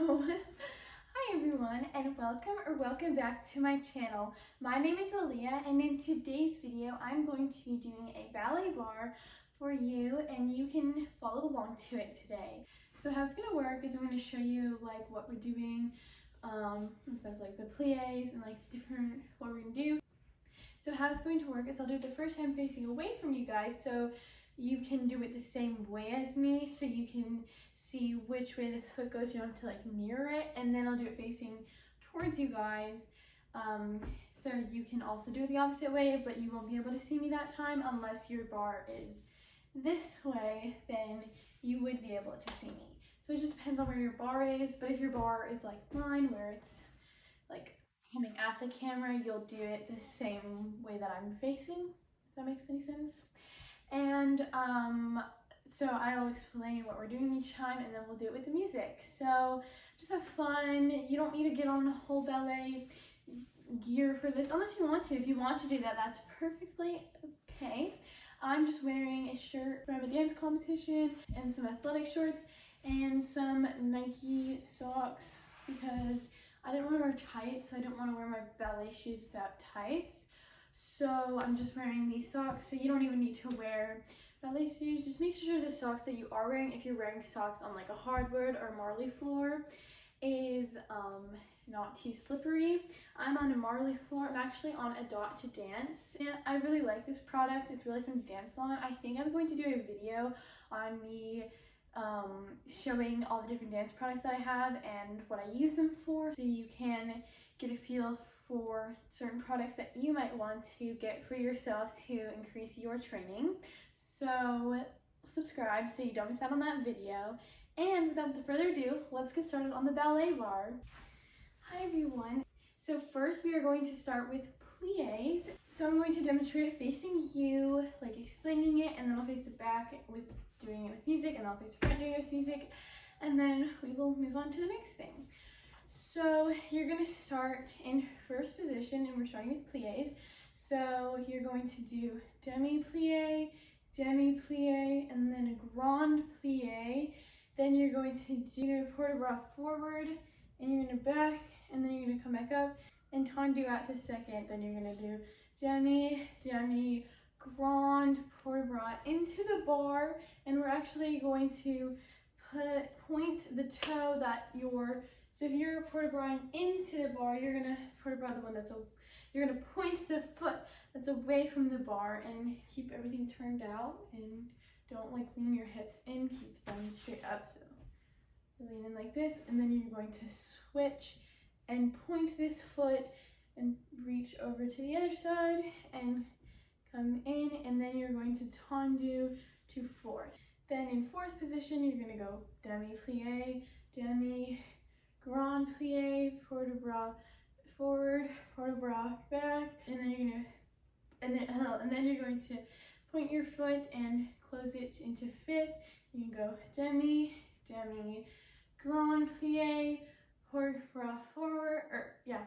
So, hi everyone and welcome back to my channel. My name is Aaliyah and in today's video I'm going to be doing a ballet barre for you and you can follow along to it today. So how it's going to work is I'm going to show you like what we're doing, that's like the pliés and like different what we're going to do. So how it's going to work is I'll do it the first time facing away from you guys so you can do it the same way as me so you can see which way the foot goes. You don't have to like mirror it, and then I'll do it facing towards you guys so you can also do it the opposite way, but you won't be able to see me that time unless your bar is this way, then you would be able to see me. So it just depends on where your bar is, but if your bar is like mine where it's like coming at the camera, you'll do it the same way that I'm facing, if that makes any sense. And so I will explain what we're doing each time and then we'll do it with the music. So just have fun. You don't need to get on the whole ballet gear for this unless you want to. If you want to do that, that's perfectly okay. I'm just wearing a shirt from a dance competition and some athletic shorts and some Nike socks because I didn't want to wear tights, so I didn't want to wear my ballet shoes without tights. So I'm just wearing these socks, so you don't even need to wear ballet shoes. Just make sure the socks that you are wearing, if you're wearing socks on like a hardwood or marley floor, is not too slippery. I'm on a marley floor. I'm actually on a Dot to Dance, and I really like this product. It's really fun to dance on. I think I'm going to do a video on me showing all the different dance products that I have and what I use them for, so you can get a feel for certain products that you might want to get for yourself to increase your training. So subscribe so you don't miss out on that video. And without further ado, let's get started on the ballet barre. Hi everyone. So first we are going to start with pliés. So I'm going to demonstrate it facing you, like explaining it, and then I'll face the back with doing it with music, and I'll face the front doing it with music, and then we will move on to the next thing. So you're going to start in first position, and we're starting with pliés. So you're going to do demi-plié, and then a grande plié. Then you're going to do port de bras forward, and you're going to back, and then you're going to come back up, and tendu out to second. Then you're going to do demi, grande, port de bras into the bar, and we're actually going to point the toe that so if you're port de bras into the bar, you're gonna port de bras the one you're gonna point the foot that's away from the bar and keep everything turned out and don't like lean your hips in, keep them straight up. So lean in like this, and then you're going to switch and point this foot and reach over to the other side and come in, and then you're going to tendu to fourth. Then in fourth position, you're gonna go demi-plié, demi, grande plié, port de bras forward, port de bras back, and then you're going to point your foot and close it into fifth. You can go demi, grande plié, port de bras forward,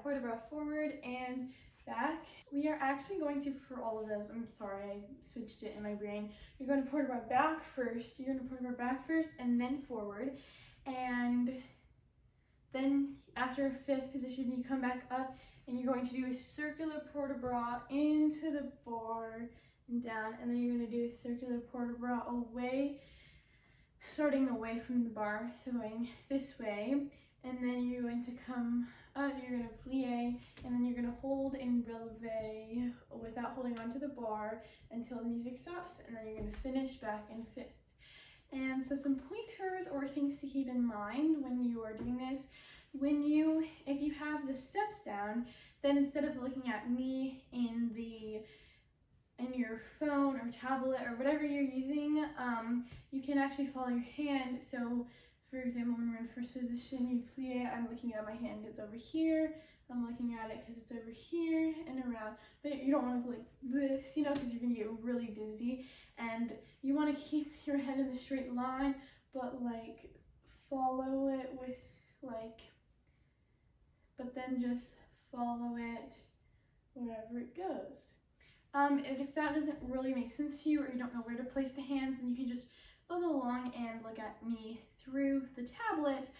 port de bras forward and back. We are actually going to, for all of those, I'm sorry, I switched it in my brain. You're going to port de bras back first. You're going to port de bras back first and then forward, and then after fifth position, you come back up and you're going to do a circular port de bras into the bar and down, and then you're going to do a circular port de bras away, starting away from the bar, so going this way, and then you're going to come up, you're going to plié, and then you're going to hold in relevé without holding onto the bar until the music stops, and then you're going to finish back in fifth. And so some pointers or things to keep in mind when you are doing this. If you have the steps down, then instead of looking at me in your phone or tablet or whatever you're using, you can actually follow your hand. So for example, when we're in first position, you plié, I'm looking at my hand, it's over here. I'm looking at it because it's over here and around, but you don't want to go like this, because you're going to get really dizzy, and you want to keep your head in the straight line, but like follow it with but then just follow it wherever it goes. And if that doesn't really make sense to you, or you don't know where to place the hands, then you can just follow along and look at me through the tablet.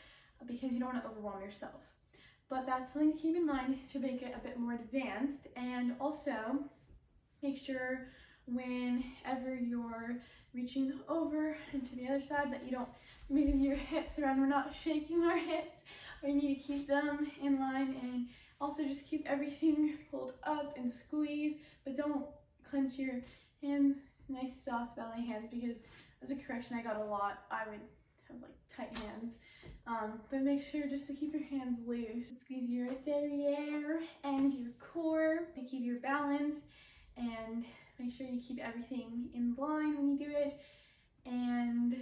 because you don't want to overwhelm yourself. But that's something to keep in mind to make it a bit more advanced. And also make sure whenever you're reaching over into the other side that you don't move your hips around. We're not shaking our hips. We need to keep them in line, and also just keep everything pulled up and squeeze, but don't clench your hands. Nice soft ballet hands, because as a correction I got a lot. I would have like tight hands. But make sure just to keep your hands loose. Squeeze your derriere and your core to keep your balance, and make sure you keep everything in line when you do it. And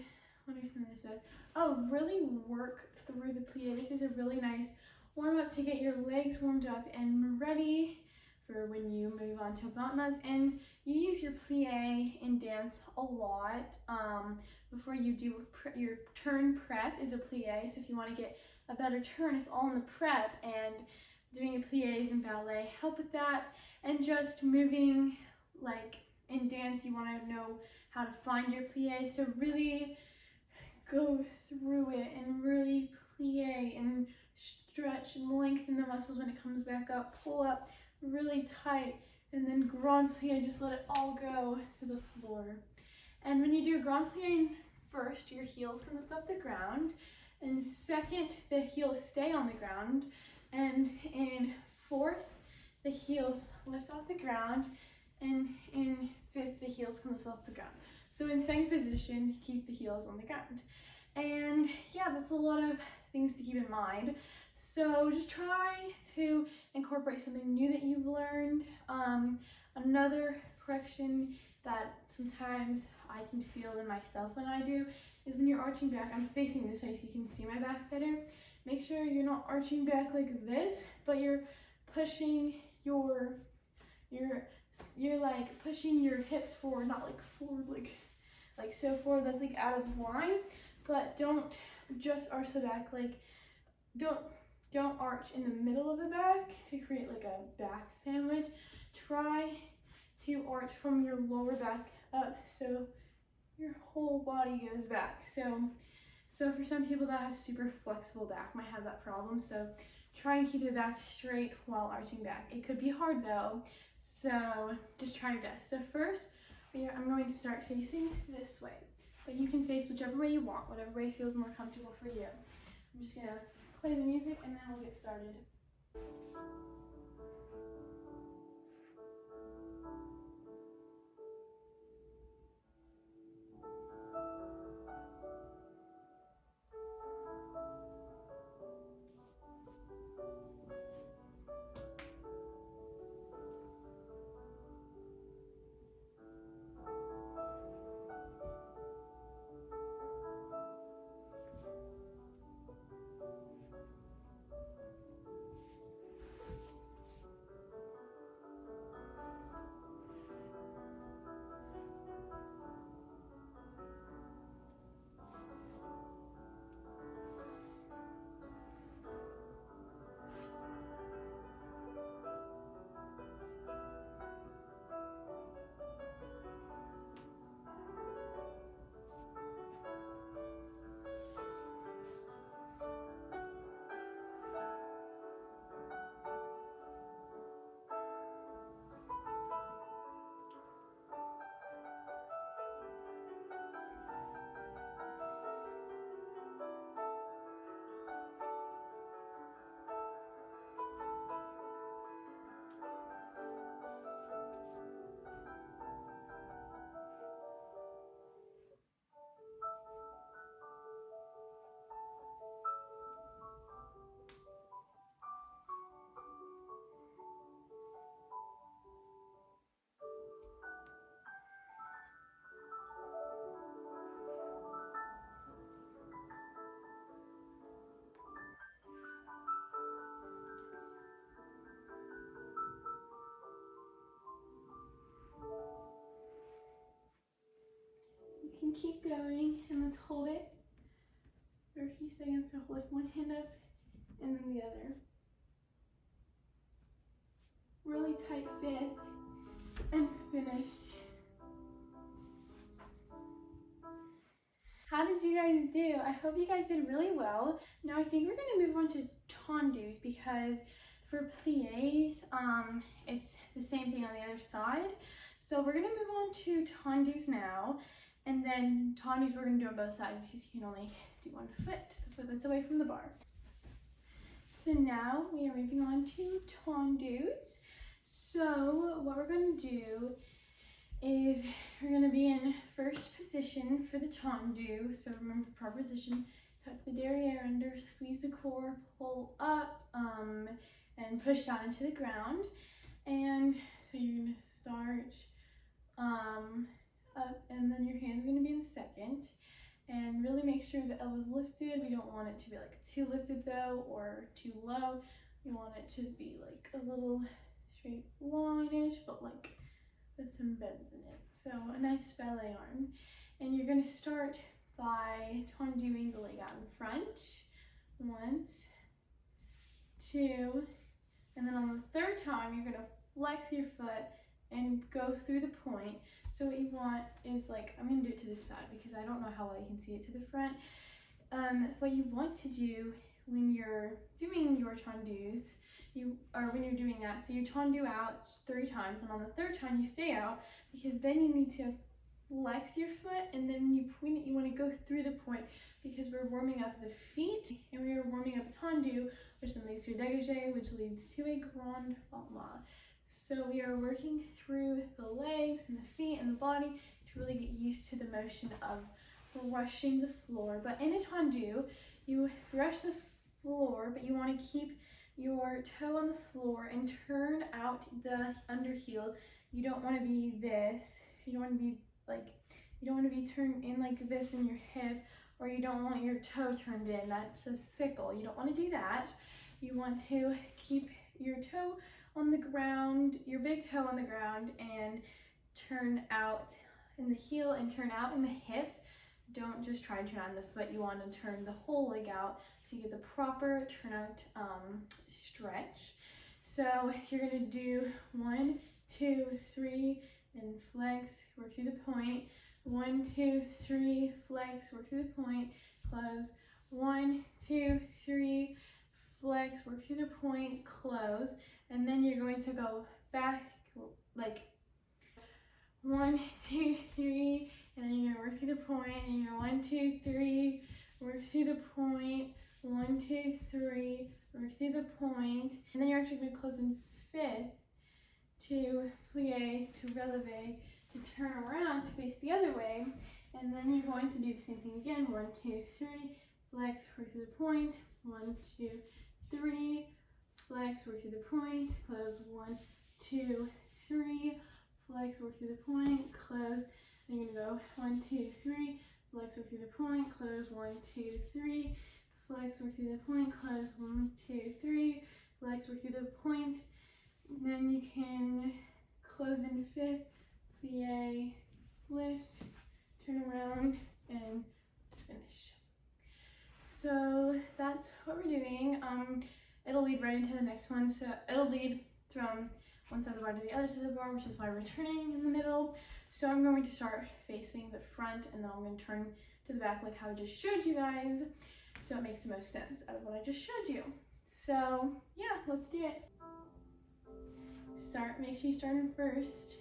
what are some other stuff? Oh, really work through the plie. This is a really nice warm up to get your legs warmed up and ready for when you move on to battements. And you use your plie in dance a lot. Before you do your turn prep is a plie. So if you want to get a better turn, it's all in the prep, and doing plies in ballet help with that. And just moving, like in dance, you want to know how to find your plie. So really go through it and really plie and stretch and lengthen the muscles when it comes back up. Pull up really tight, and then grand plie, just let it all go to the floor. And when you do a grand plie, first your heels can lift off the ground, and second the heels stay on the ground, and in fourth the heels lift off the ground, and in fifth the heels can lift off the ground. So in second position, keep the heels on the ground. And yeah, that's a lot of things to keep in mind. So just try to incorporate something new that you've learned. Another correction that sometimes I can feel in myself when I do is when you're arching back. I'm facing this way so you can see my back better. Make sure you're not arching back like this, but you're pushing you're like pushing your hips forward, not like forward like so forward that's like out of line. But don't just arch the back, like don't arch in the middle of the back to create like a back sandwich. Try to arch from your lower back up so your whole body goes back. So for some people that have super flexible back might have that problem. So try and keep the back straight while arching back. It could be hard though, so just try your best. So first, I'm going to start facing this way, but you can face whichever way you want, whatever way feels more comfortable for you. I'm just gonna play the music and then we'll get started. You can keep going, and let's hold it for a few seconds. So lift one hand up and then the other. Really tight fifth and finish. How did you guys do? I hope you guys did really well. Now I think we're gonna move on to tendus because for pliés, it's the same thing on the other side. So we're gonna move on to tendus now, and then tendus we're gonna do on both sides because you can only do one foot, the foot that's away from the bar. So now we are moving on to tendus. So what we're gonna do is we're going to be in first position for the tendu. So remember, proper position, tuck the derriere under, squeeze the core, pull up, and push down into the ground. And so you're going to start up, and then your hand's going to be in second. And really make sure the elbow's lifted. We don't want it to be like too lifted though, or too low. We want it to be like a little straight line-ish, but like with some bends in it. So a nice ballet arm. And you're gonna start by tenduing the leg out in front. Once, two, and then on the third time, you're gonna flex your foot and go through the point. So what you want is like, I'm gonna do it to this side because I don't know how well you can see it to the front. What you want to do when you're doing your tendus, when you're doing that, so you tendu out 3 times, and on the third time you stay out, because then you need to flex your foot, and then when you point it, you want to go through the point, because we're warming up the feet, and we are warming up tendu, which then leads to a dégagé, which leads to a grande battement. So we are working through the legs and the feet and the body to really get used to the motion of brushing the floor. But in a tendu, you brush the floor, but you want to keep your toe on the floor and turn out the under heel. You don't want to be this. You don't want to be like, you don't want to be turned in like this in your hip, or you don't want your toe turned in. That's a sickle. You don't want to do that. You want to keep your toe on the ground, your big toe on the ground, and turn out in the heel and turn out in the hips. Don't just try and turn out in the foot. You want to turn the whole leg out so you get the proper turnout stretch. So you're going to do 1, 2, 3, and flex, work through the point. 1, 2, 3, flex, work through the point, close. 1, 2, 3, flex, work through the point, close. And then you're going to go back like 1, 2, 3, and then you're gonna work through the point, and you're 1, 2, 3, work through the point, 1, 2, 3, work through the point, and then you're actually gonna close in 5th to plié, to relevé, to turn around to face the other way, and then you're going to do the same thing again. 1, 2, 3, flex, work through the point, 1, 2, 3, flex, work through the point, close. 1, 2, 3, flex, work through the point, close. And you're gonna go 1, 2, 3, flex, work through the point, close. 1, 2, 3, flex, work through the point, close. 1, 2, 3, flex, work through the point. And then you can close in 5th, plié, lift, turn around, and finish. So that's what we're doing. It'll lead right into the next one. So it'll lead from one side of the bar to the other side of the bar, which is why we're turning in the middle. So I'm going to start facing the front, and then I'm going to turn to the back like how I just showed you guys, so it makes the most sense out of what I just showed you. So yeah, let's do it. Make sure you start in first.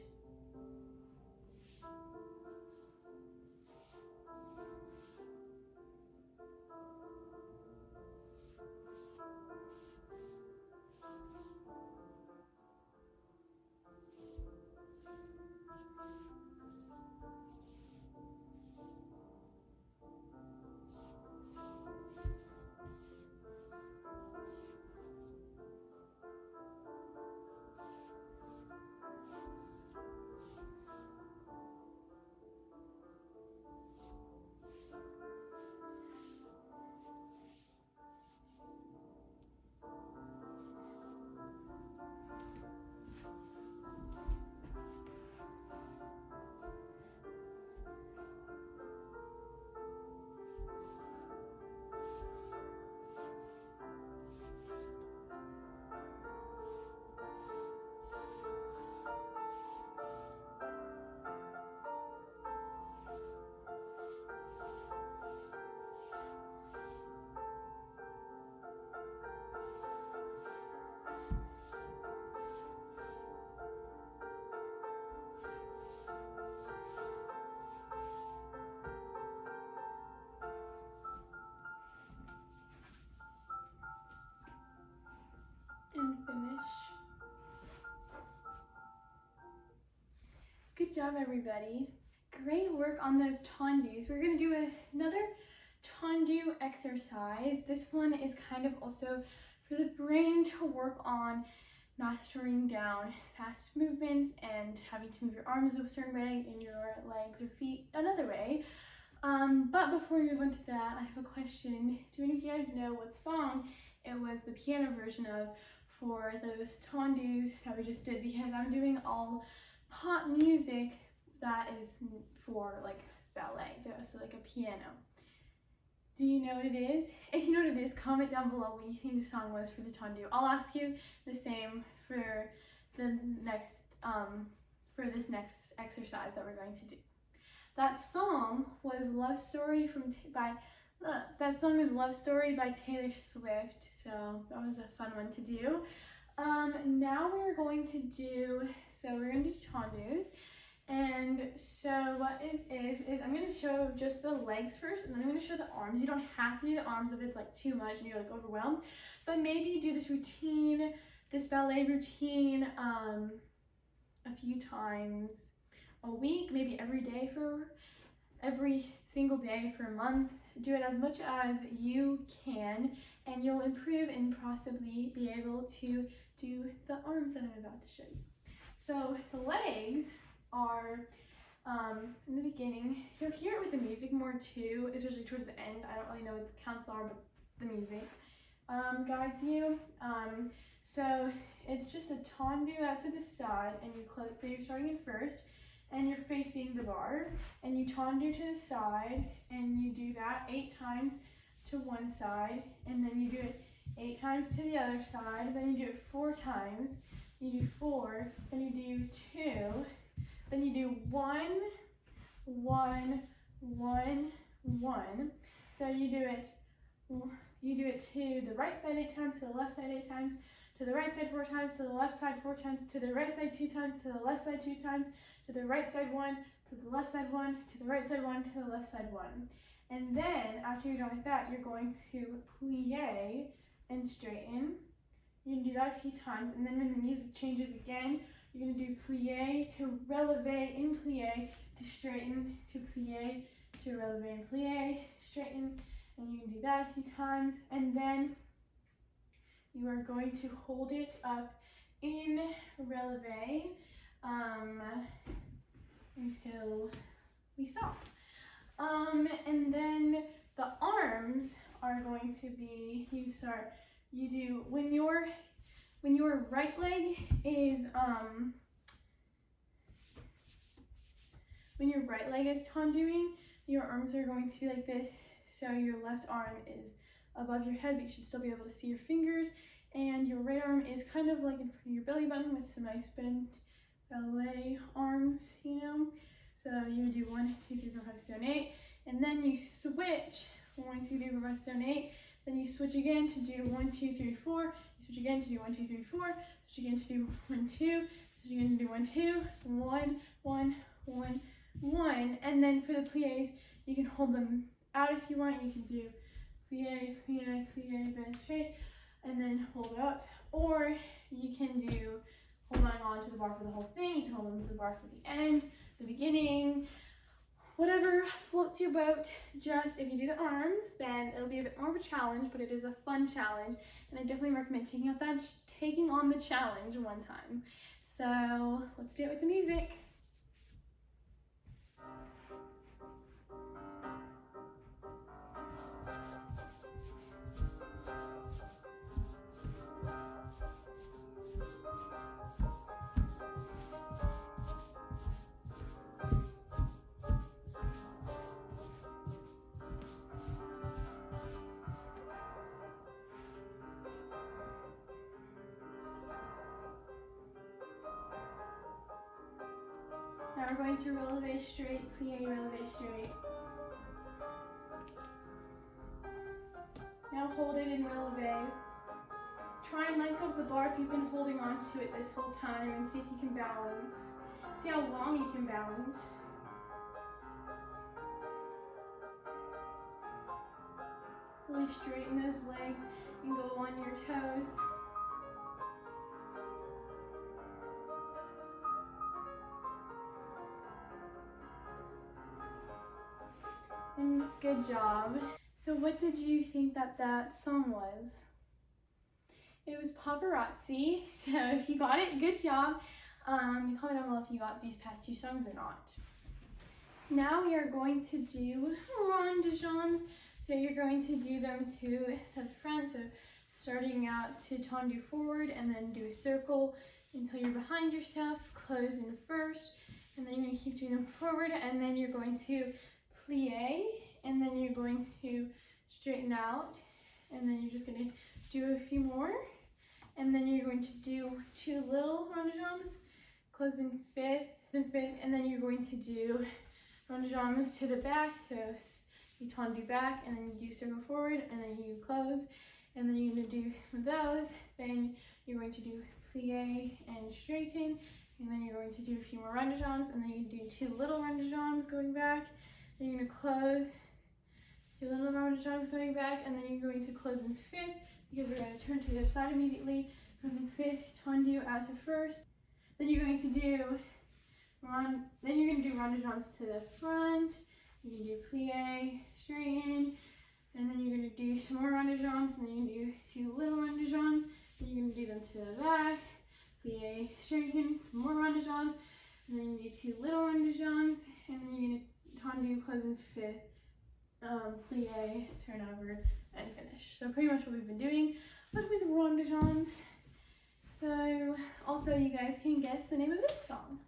Good job, everybody. Great work on those tendus. We're gonna do another tendu exercise. This one is kind of also for the brain to work on mastering down fast movements and having to move your arms a certain way and your legs or feet another way. But before we move on to that, I have a question. Do any of you guys know what song it was the piano version of for those tendus that we just did? Because I'm doing all pop music that is for like ballet, so like a piano. Do you know what it is? If you know what it is, comment down below what you think the song was for the tendu. I'll ask you the same for the next for this next exercise that we're going to do. That song was Love Story that song is Love Story by Taylor Swift, so that was a fun one to do. Now we're going to do tendus. And so what it is I'm going to show just the legs first, and then I'm going to show the arms. You don't have to do the arms if it's like too much and you're like overwhelmed, but maybe you do this ballet routine a few times a week, maybe every single day for a month. Do it as much as you can, and you'll improve and possibly be able to do the arms that I'm about to show you. So the legs are in the beginning. You'll hear it with the music more too, especially towards the end. I don't really know what the counts are, but the music guides you. So it's just a tendu out to the side, and you close. So you're starting in first, and you're facing the bar, and you tendu to the side, and you do that 8 times to one side, and then you do it 8 times to the other side. Then you do it 4 times. You do 4, then you do 2. Then you do 1, 1, 1, 1. So you do it to the right side 8 times, to the left side 8 times, to the right side 4 times, to the left side 4 times, to the right side 2 times, to the left side 2 times, to the right side 1, to the left side 1, to the right side 1, to the left side 1. And then after you're done with that, you're going to plie and straighten. You can do that a few times, and then when the music changes again, you're going to do plie to relevé in plie to straighten, to plie to relevé in plie to straighten, and you can do that a few times, and then you are going to hold it up in relevé until we stop. And then the arms are going to be, when your right leg is tenduing, your arms are going to be like this. So your left arm is above your head, but you should still be able to see your fingers. And your right arm is kind of like in front of your belly button with some nice bent ballet arms, you know. So you would do 1, 2, 3, 4, 5, 6, 7, 8. And then you switch 1, 2, 3, 4, 5, 6, 7, 8. Then you switch again to do 1, 2, 3, 4. You switch again to do 1, 2, 3, 4. Switch again to do 1, 2. Switch again to do 1, 2. 1, 1, 1, 1. And then for the pliés, you can hold them out if you want. You can do plie, plie, plie, bend straight, and then hold up. Or you can do holding on to the bar for the whole thing. You can hold on to the bar for the end, the beginning. Whatever floats your boat. Just if you do the arms, then it'll be a bit more of a challenge, but it is a fun challenge, and I definitely recommend taking on the challenge one time. So let's do it with the music. Now we're going to relevé straight, plie, relevé straight. Now hold it in relevé. Try and let go of the bar if you've been holding on to it this whole time, and see if you can balance. See how long you can balance. Really straighten those legs and go on your toes. And good job. So what did you think that song was? It was Paparazzi. So if you got it, good job. Comment down below if you got these past two songs or not. Now we are going to do ronde jambes. So you're going to do them to the front. So starting out to tendu forward and then do a circle until you're behind yourself. Close in first, and then you're going to keep doing them forward, and then you're going to plié, and then you're going to straighten out, and then you're just going to do a few more, and then you're going to do two little ronde jambes, close in fifth, and then you're going to do ronde jambes to the back. So you tendu back, and then you do circle forward, and then you close, and then you're going to do those. Then you're going to do plié and straighten, and then you're going to do a few more ronde jambes, and then you do two little ronde jambes going back. Then you're going to close, two little ronde jambes going back, and then you're going to close in fifth because we're going to turn to the other side immediately. Close in fifth, tendu out to first. Then you're going to do ronde jambes to the front. You can do plié, straighten, and then you're going to do some more ronde jambes, and then you can do two little ronde jambes. Then you're going to do them to the back, plié, straighten, more ronde jambes, and then you do two little ronde jambes, and then you're going to tendu, close in fifth, plié, turn over, and finish. So pretty much what we've been doing, but with ronde jambes. So also you guys can guess the name of this song.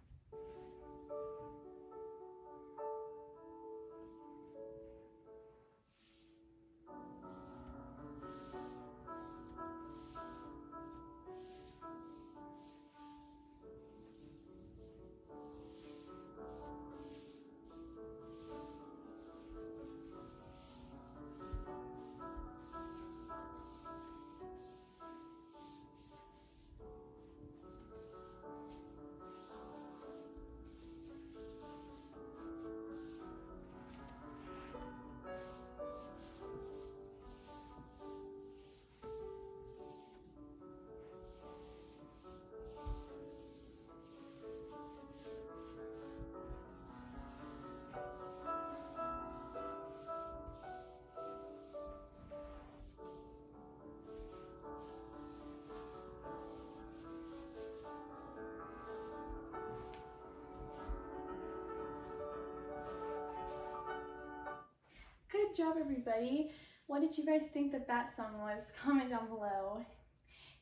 Good job, everybody. What did you guys think that song was? Comment down below.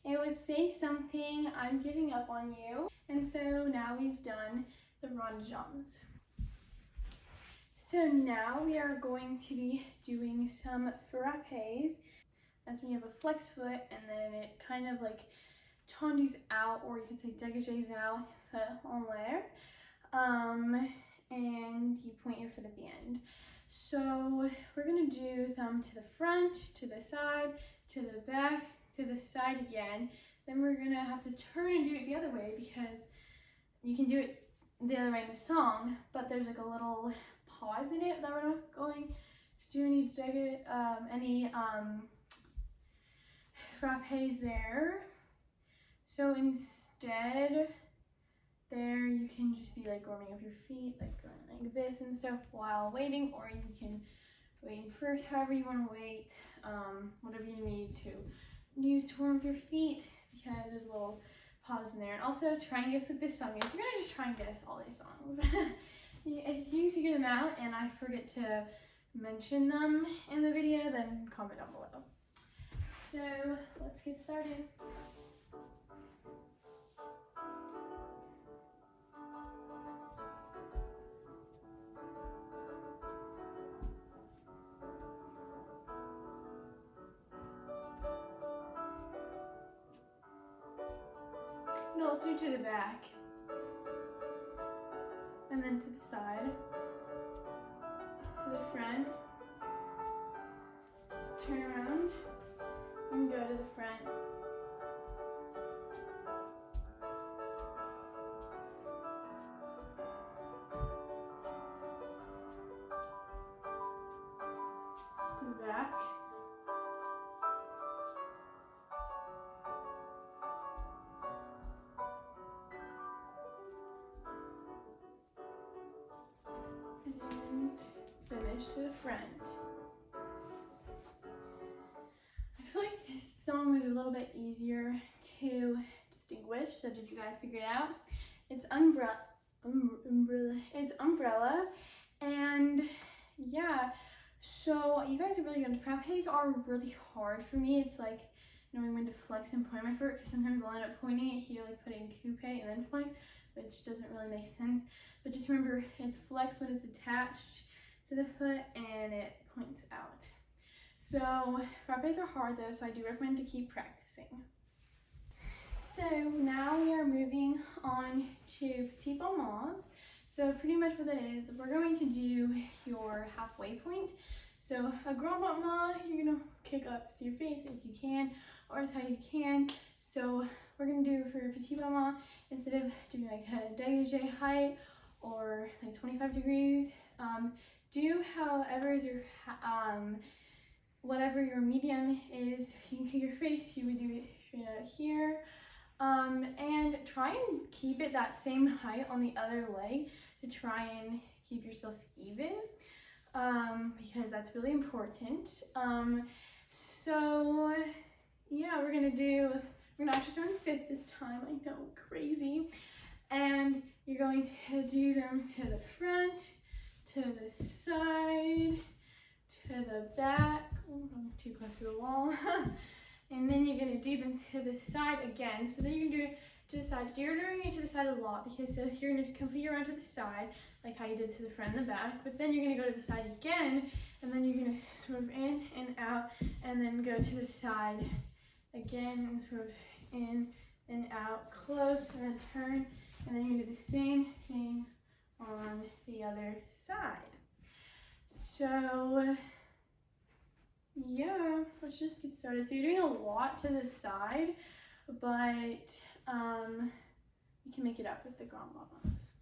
It was Say Something, I'm Giving Up on You. And so now we've done the ronde jambes. So now we are going to be doing some frappes. That's when you have a flex foot and then it kind of like tendus out, or you could say dégagés out, en l'air. And you point your foot at the end. So we're gonna do them to the front, to the side, to the back, to the side again. Then we're gonna have to turn and do it the other way because you can do it the other way in the song, but there's like a little pause in it that we're not going to do any frappes there. So instead, there you can just be like warming up your feet, like going like this and stuff while waiting, or you can wait first, however you want to wait, whatever you need to use to warm up your feet, because there's a little pause in there. And also try and guess what this song is. You're gonna just try and guess all these songs. If you figure them out and I forget to mention them in the video, then comment down below. So let's get started. No, let's do to the back. And then to the side. To the front. Turn around. And go to the front. To the back. And finish. finish to the front. I feel like this song was a little bit easier to distinguish. So did you guys figure it out? It's umbrella. It's umbrella, and yeah. So you guys are really good. Frappes are really hard for me. It's like knowing when to flex and point my foot, because sometimes I'll end up pointing it here, like putting coupe and then flex, which doesn't really make sense. But just remember, it's flex when it's attached to the foot and it points out. So frappes are hard though, so I do recommend to keep practicing. So now we are moving on to petit battements. So pretty much what that is, we're going to do your halfway point. So a grand battement, you're gonna kick up to your face if you can, or as high as you can. So we're gonna do for petit battement, instead of doing like a dégagé height or like 25 degrees, do however is your, whatever your medium is. If you can kick your face, you would do it straight out here. And try and keep it that same height on the other leg to try and keep yourself even, because that's really important. So yeah, we're gonna actually start in fifth this time. I know, crazy. And you're going to do them to the front, to the side, to the back. Oh, I'm too close to the wall. And then you're gonna do them to the side again. So then you're gonna do it to the side. You're doing it to the side a lot, because so you're gonna complete around to the side, like how you did to the front and the back. But then you're gonna go to the side again, and then you're gonna swerve in and out, and then go to the side again, and swerve in and out, close, and then turn. And then you're gonna do the same thing on the other side. So yeah, let's just get started. So you're doing a lot to the side, but you can make it up with the grand battements.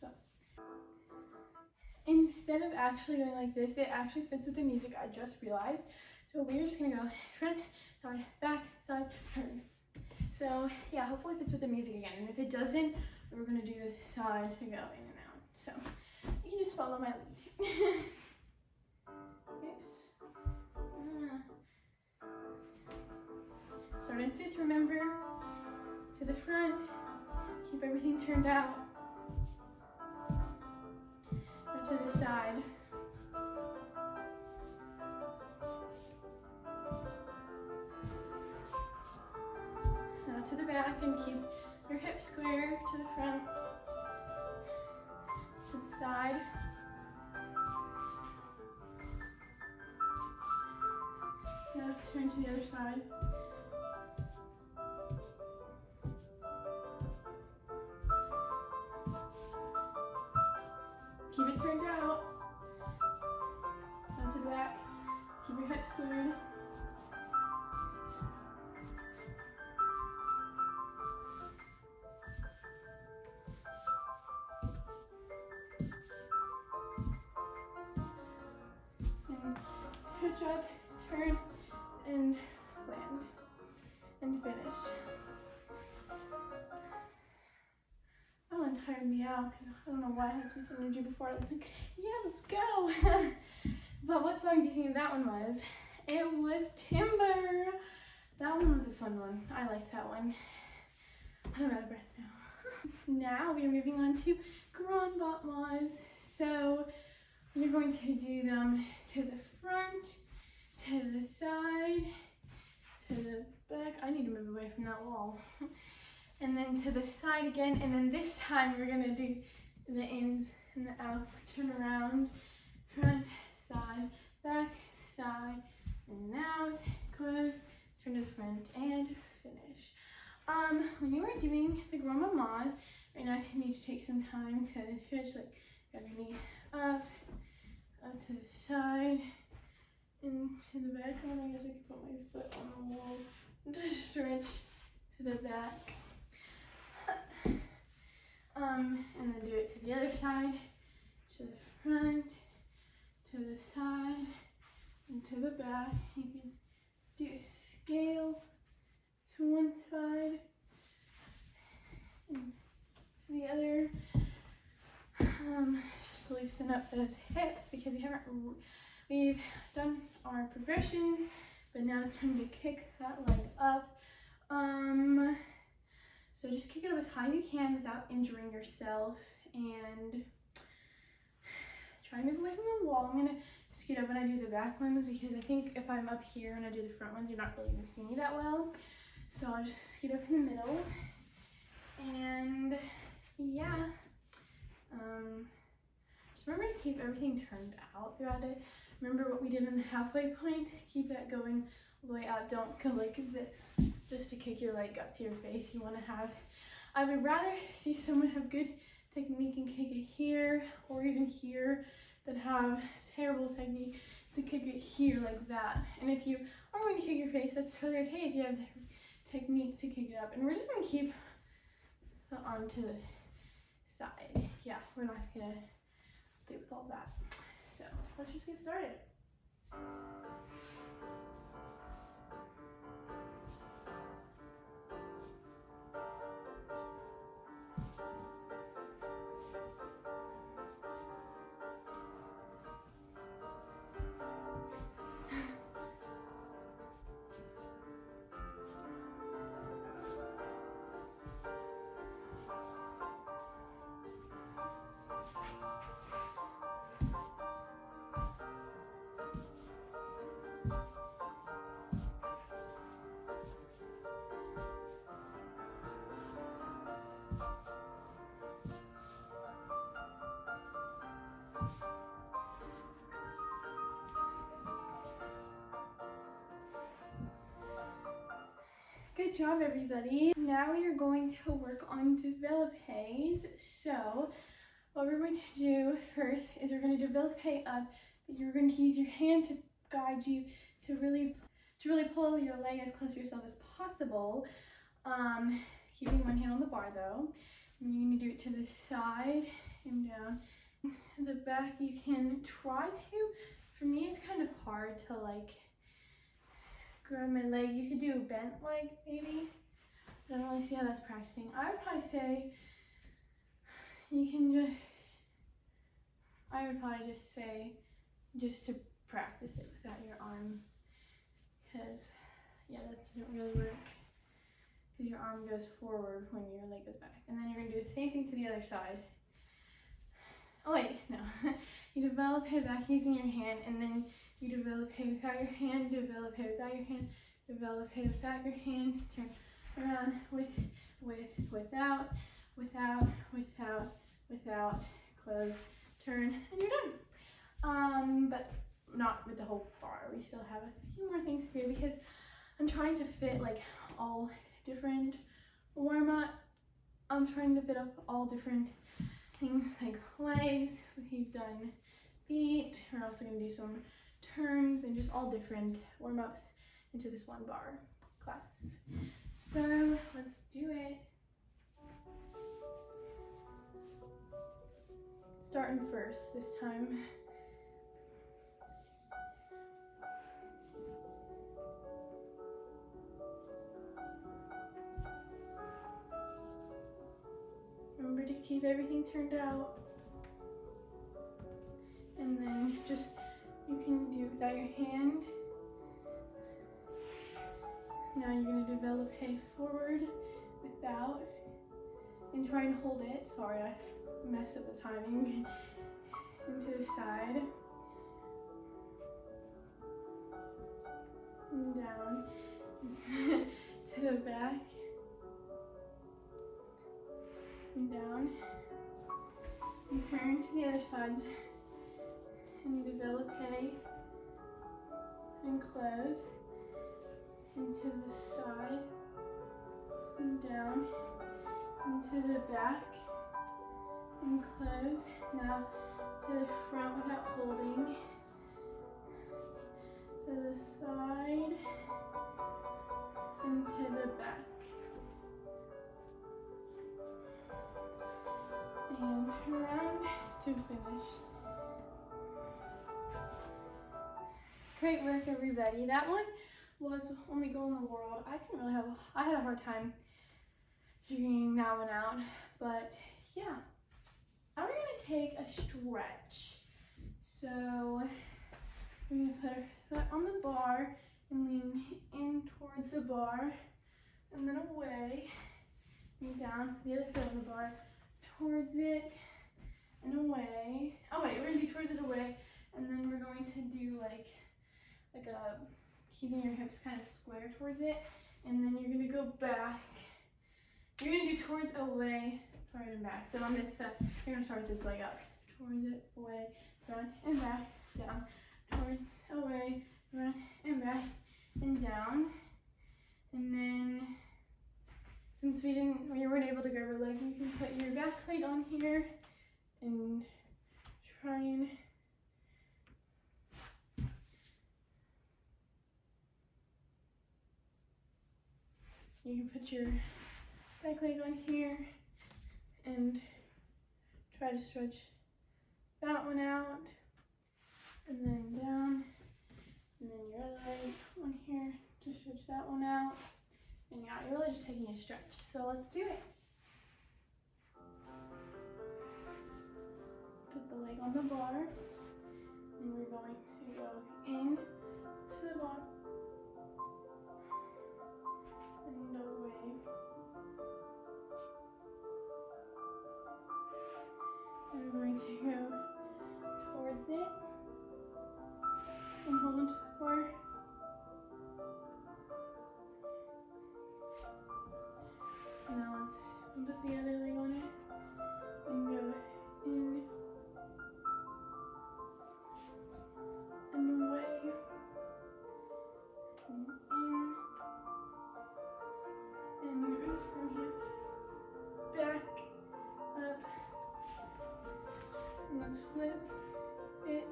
So instead of actually going like this, it actually fits with the music, I just realized. So we're just gonna go front, side, back, side, turn. So yeah, hopefully it fits with the music again. And if it doesn't, we're gonna do the side to go in and out. So you can just follow my lead. Oops. Start in fifth, remember, to the front, keep everything turned out, now to the side, now to the back, and keep your hips square, to the front, to the side, now turn to the other side. Keep it turned out. Now to the back. Keep your hips squared. And pitch up, turn, and land. And finish. That one tired me out, because I don't know why I had so much energy before. I was like, yeah, let's go. But what song do you think that one was? It was Timber. That one was a fun one. I liked that one. I'm out of breath now. Now we are moving on to grand battements. So you're going to do them to the front, to the side, to the back. I need to move away from that wall. And then to the side again, and then this time we're gonna do the ins and the outs, turn around, front, side, back, side, and out, close, turn to the front, and finish. When you are doing the grand battements, right now you need to take some time to finish, like grab your knee up to the side, and to the back. And I guess I could put my foot on the wall to stretch to the back. And then do it to the other side, to the front, to the side, and to the back. You can do a scale to one side and to the other. Just slowly loosen up those hips because we've done our progressions, but now it's time to kick that leg up. So just kick it up as high as you can without injuring yourself, and try to move away from the wall. I'm gonna scoot up when I do the back ones because I think if I'm up here and I do the front ones, you're not really gonna see me that well. So I'll just scoot up in the middle, and yeah. Just remember to keep everything turned out throughout it. Remember what we did in the halfway point. Keep that going all the way out. Don't go like this just to kick your leg up to your face. You want to have, I would rather see someone have good technique and kick it here or even here than have terrible technique to kick it here like that. And if you are going to kick your face, that's totally okay if you have the technique to kick it up. And we're just going to keep the arm to the side. Yeah, we're not gonna play with all that. So let's just get started. Good job, everybody. Now we are going to work on développés. So what we're going to do first is we're going to développé up. You're going to use your hand to guide you to really pull your leg as close to yourself as possible. Keeping one hand on the bar though. And you're going to do it to the side and down. The back you can try to. For me, it's kind of hard to like grab my leg. You could do a bent leg maybe. I don't really see how that's practicing. I would probably say you can I would probably just say just to practice it without your arm, because yeah, that doesn't really work because your arm goes forward when your leg goes back. And then you're going to do the same thing to the other side. Oh wait, no. You développé back using your hand, and then you développé without your hand, développé without your hand, développé without your hand, turn around without, close, turn, and you're done. But not with the whole bar. We still have a few more things to do because I'm trying to fit like all different warm-up. I'm trying to fit up all different things like legs. We've done feet. We're also going to do some turns and just all different warm-ups into this one bar class. So let's do it. Starting first this time. Remember to keep everything turned out. And then just, you can do it without your hand. Now you're going to développé forward without, and try and hold it. Sorry, I messed up the timing. Into the side. And down. To the back. And down. And turn to the other side. And développé. And close. Into the side. And down. Into the back. And close. Now to the front without holding. To the side. And to the back. And turn around to finish. Great work, everybody. That one was only goal in the world. I had a hard time figuring that one out, but yeah. Now we're gonna take a stretch. So we're gonna put our foot on the bar and lean in towards the bar and then away and down the other foot on the bar towards it and away. Oh wait, we're gonna do towards it away, and then we're going to do like a keeping your hips kind of square towards it, and then you're gonna go back. You're gonna do towards away, forward and back. So on this set, you're gonna start this leg up, towards it, away, front and back, down, towards, away, front and back, and down. And then, since we weren't able to grab our leg, you can put your back leg on here and try and you can put your back leg on here and try to stretch that one out, and then down, and then your other leg on here to stretch that one out. And yeah, you're really just taking a stretch. So let's do it. Put the leg on the bar, and we're going to go in to the bar and away. And we're going to go towards it and hold onto the bar. Now let's put the other leg on it and go in and away and in and oops, from here back up, and let's flip it.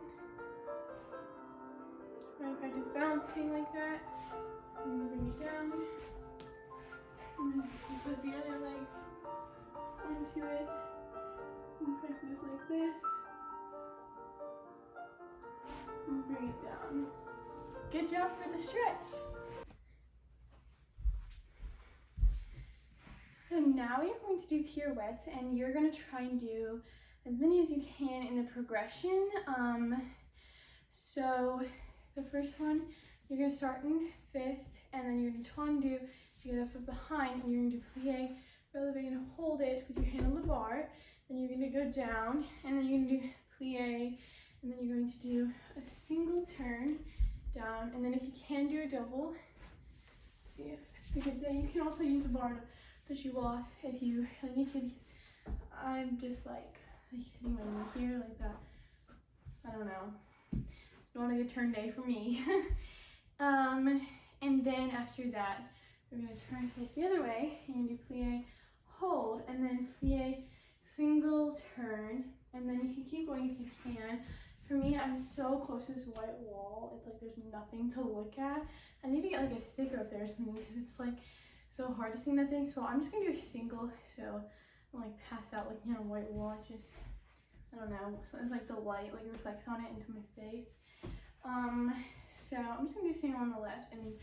Right, by just balancing like that, and then bring it down. And then you put the other leg onto it and practice like this and bring it down. Good job for the stretch. So now you're going to do pirouettes, and you're going to try and do as many as you can in the progression. So the first one, you're going to start in fifth, and then you're going to tendu, so you have foot behind, and you're going to do plié, releve, and hold it with your hand on the bar. Then you're going to go down, and then you're going to do plié, and then you're going to do a single turn down, and then if you can do a double, see if it's a good day. You can also use the bar to push you off if you really need to, because I'm just like hitting my knee here like that. I don't know. It's not a good turn day for me. And then after that, we're going to turn face the other way, and you're going to do plié, hold, and then plié, single turn, and then you can keep going if you can. For me, I'm so close to this white wall, it's like there's nothing to look at. I need to get like a sticker up there or something, because it's like so hard to see nothing. So I'm just going to do a single, so I'm like pass out looking at a white wall. It's just, I don't know, so it's like the light like reflects on it into my face. So I'm just going to do single on the left, and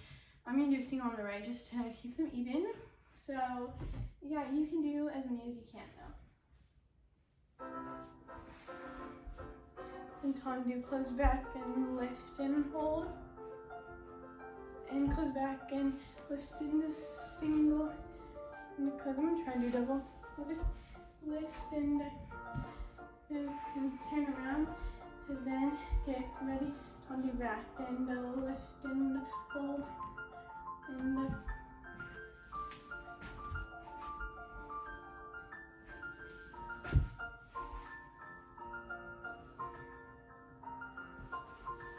I'm going to do single on the right just to keep them even. So yeah, you can do as many as you can though. And tendu, close back and lift and hold. And close back and lift into single. And close, I'm going to try and do double. Lift and turn around. So then, okay, ready? Tendu back and lift and hold. And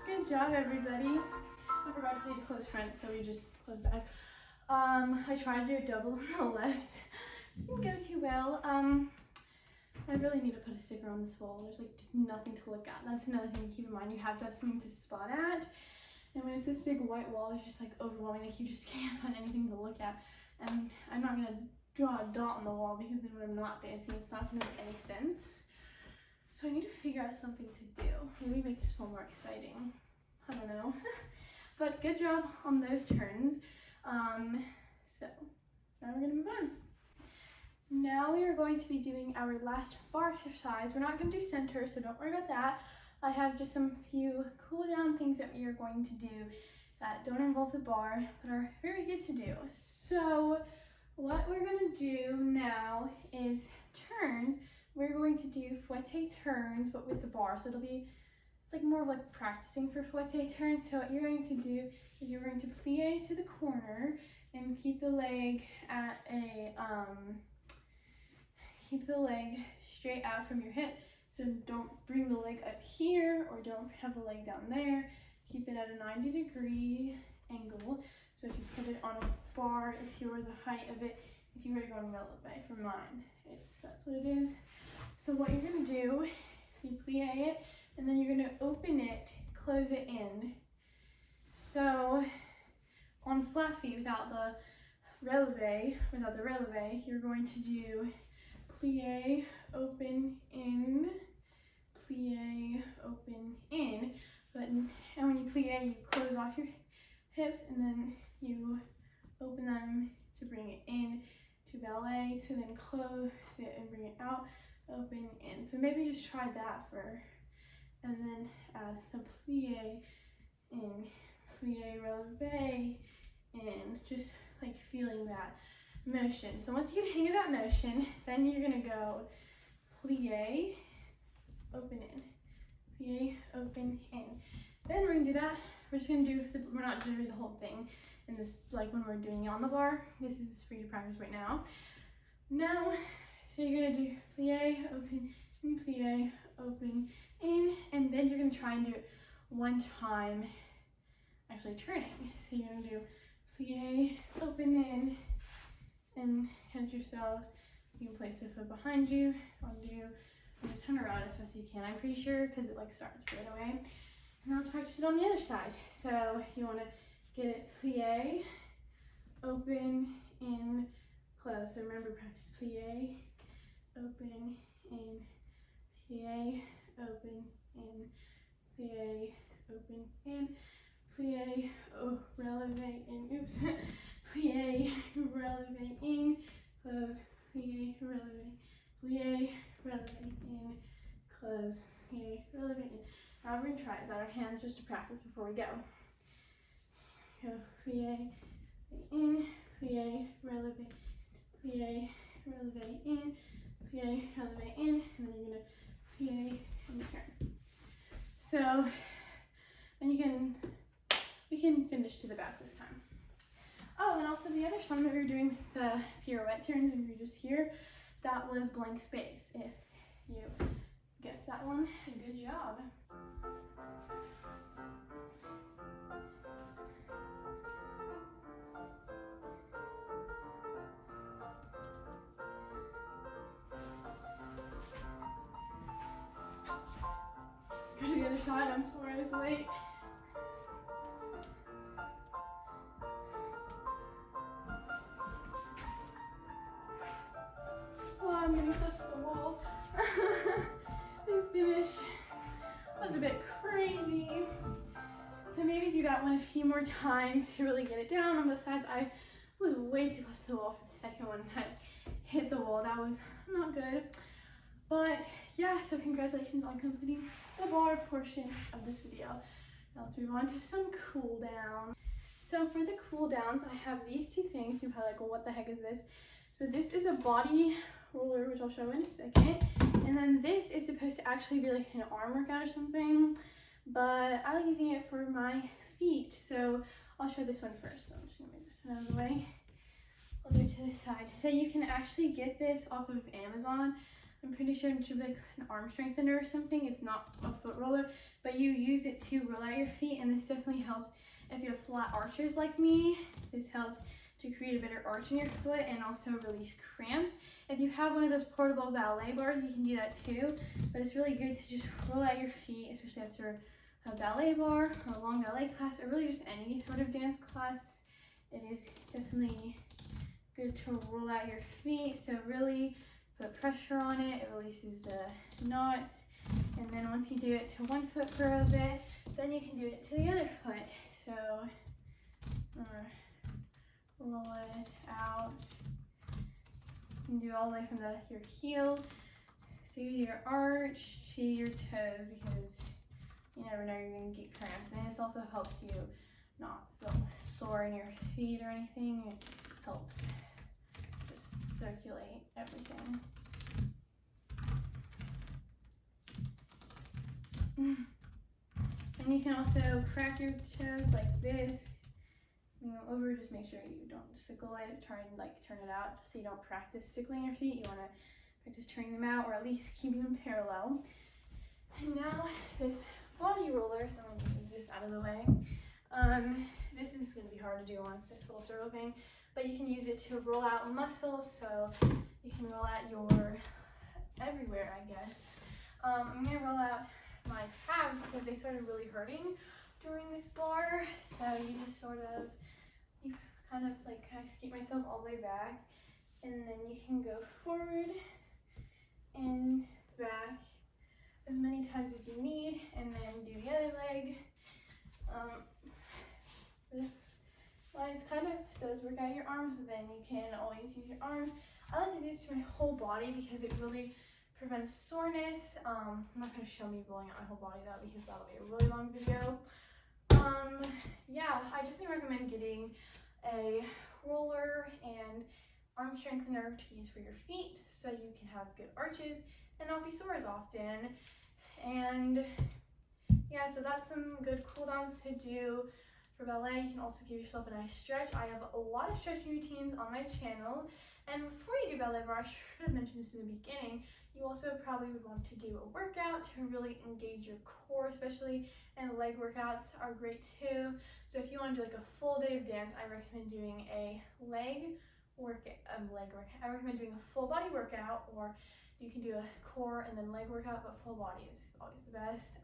good job, everybody. I forgot to do the close front, so we just close back. I tried to do a double on the left. Didn't go too well. I really need to put a sticker on this wall. There's like just nothing to look at. That's another thing to keep in mind. You have to have something to spot at. And when it's this big white wall, it's just like overwhelming. Like you just can't find anything to look at. And I'm not gonna draw a dot on the wall, because then when I'm not dancing, it's not gonna make any sense. So I need to figure out something to do. Maybe make this one more exciting. I don't know. But good job on those turns. So now we're gonna move on. Now we are going to be doing our last bar exercise. We're not going to do center, so don't worry about that. I have just some few cool down things that we are going to do that don't involve the bar, but are very good to do. So what we're going to do now is turns. We're going to do fouetté turns, but with the bar. So it's like more of like practicing for fouetté turns. So what you're going to do is you're going to plié to the corner and keep the leg at a, keep the leg straight out from your hip. So don't bring the leg up here or don't have the leg down there. Keep it at a 90-degree angle. So if you put it on a bar, if you were the height of it, if you were to go in développé for mine, that's what it is. So what you're gonna do is you plié it and then you're gonna open it, close it in. So on flat feet without the relevé, you're going to do plié, open, in, plié, open, in. And when you plié, you close off your hips and then you open them to bring it in to ballet, to then close it and bring it out, open, in. So maybe just try that and then add the plié, in, plié, relevé, in, just like feeling that motion. So once you get the hang of that motion, then you're gonna go plié, open, in, plié, open, in. Then we're gonna do that. We're just gonna do, we're not gonna do the whole thing in this, like when we're doing it on the bar. This is for you to practice right now. Now, so you're gonna do plié, open, in, plié, open, in, and then you're gonna try and do it one time, actually turning. So you're gonna do plié, open, in, and catch yourself. You can place the foot behind you, undo, and just turn around as fast as you can. I'm pretty sure because it like starts right away. And now let's practice it on the other side. So you want to get it plié, open, in, close. So remember, practice plié, open, in, plié, open, in, plié, open, in, plié, oh, relevé, in, oops, plié, relevé, in, close, plié, relevé, plié, relevé, in, close, plié, relevé, in. Now we're going to try it without our hands just to practice before we go. Go, plié, in, plié, relevé, plié, relevé, in, plié, relevé, in, and then you're going to plié and turn. So, and we can finish to the back this time. Oh, and also the other song that we were doing, the pirouette turns when we were just here, that was blank space. If you guessed that one, good job. Go to the other side, I'm sorry I was late. Oh, I'm getting close to the wall. And finish. That was a bit crazy. So maybe do that one a few more times to really get it down on both sides. I was way too close to the wall for the second one. I hit the wall. That was not good. But yeah, so congratulations on completing the bar portion of this video. Now let's move on to some cool downs. So for the cool downs, I have these two things. You're probably like, well, what the heck is this? So this is a body roller, which I'll show in a second. And then this is supposed to actually be like an arm workout or something. But I like using it for my feet. So I'll show this one first. So I'm just gonna move this one out of the way. I'll do it to the side. So you can actually get this off of Amazon. I'm pretty sure it should be like an arm strengthener or something. It's not a foot roller, but you use it to roll out your feet, and this definitely helps if you have flat arches like me. This helps to create a better arch in your foot and also release cramps. If you have one of those portable ballet bars, you can do that too, but it's really good to just roll out your feet, especially after a ballet bar or a long ballet class, or really just any sort of dance class. It is definitely good to roll out your feet, so really put pressure on it. It releases the knots, and then once you do it to one foot for a bit, then you can do it to the other foot. So roll it out, can do all the way from your heel to your arch to your toes, because you never know, you're going to get cramps. And this also helps you not feel sore in your feet or anything. It helps just circulate everything. And you can also crack your toes like this. You go over, just make sure you don't sickle it. Try and like turn it out so you don't practice sickling your feet. You want to practice turning them out, or at least keeping them parallel. And now this body roller, so I'm going to move this out of the way. This is going to be hard to do on this little circle thing, but you can use it to roll out muscles, so you can roll out your everywhere, I guess. I'm going to roll out my calves because they started really hurting during this bar, so you just you kind of like scoot myself all the way back, and then you can go forward and back as many times as you need, and then do the other leg. This kind of does work out your arms, but then you can always use your arms. I like to do this to my whole body because it really prevents soreness. I'm not going to show me rolling out my whole body though, because that'll be a really long video. Yeah, I definitely recommend getting a roller and arm strengthener to use for your feet so you can have good arches and not be sore as often. And yeah, so that's some good cool downs to do for ballet. You can also give yourself a nice stretch. I have a lot of stretching routines on my channel. And before you do ballet bar, I should have mentioned this in the beginning, you also probably would want to do a workout to really engage your core, especially, and leg workouts are great too. So if you want to do like a full day of dance, I recommend doing a leg workout. I recommend doing a full body workout, or you can do a core and then leg workout, but full body is always the best.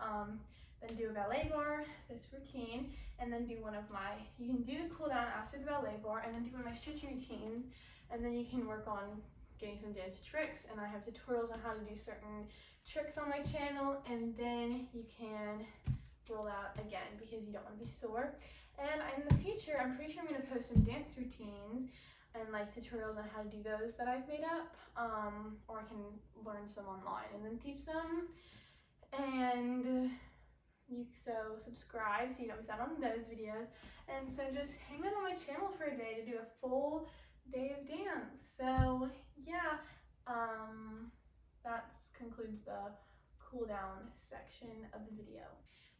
Then do a ballet bar, this routine, and then do you can do the cool down after the ballet bar, and then do one of my stretching routines, and then you can work on getting some dance tricks, and I have tutorials on how to do certain tricks on my channel, and then you can roll out again because you don't want to be sore. And in the future, I'm pretty sure I'm going to post some dance routines and like tutorials on how to do those that I've made up, or I can learn some online and then teach them. And so subscribe so you don't miss out on those videos, and so just hang out on my channel for a day to do a full day of dance. So yeah, that concludes the cool down section of the video.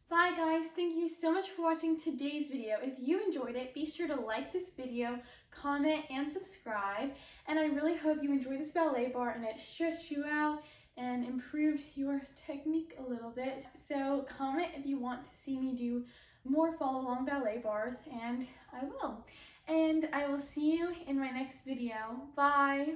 Bye guys, thank you so much for watching today's video. If you enjoyed it, be sure to like this video, comment, and subscribe. And I really hope you enjoyed this ballet bar and it stretched you out and improved your technique a little bit. So comment if you want to see me do more follow along ballet bars, and I will. And I will see you in my next video. Bye!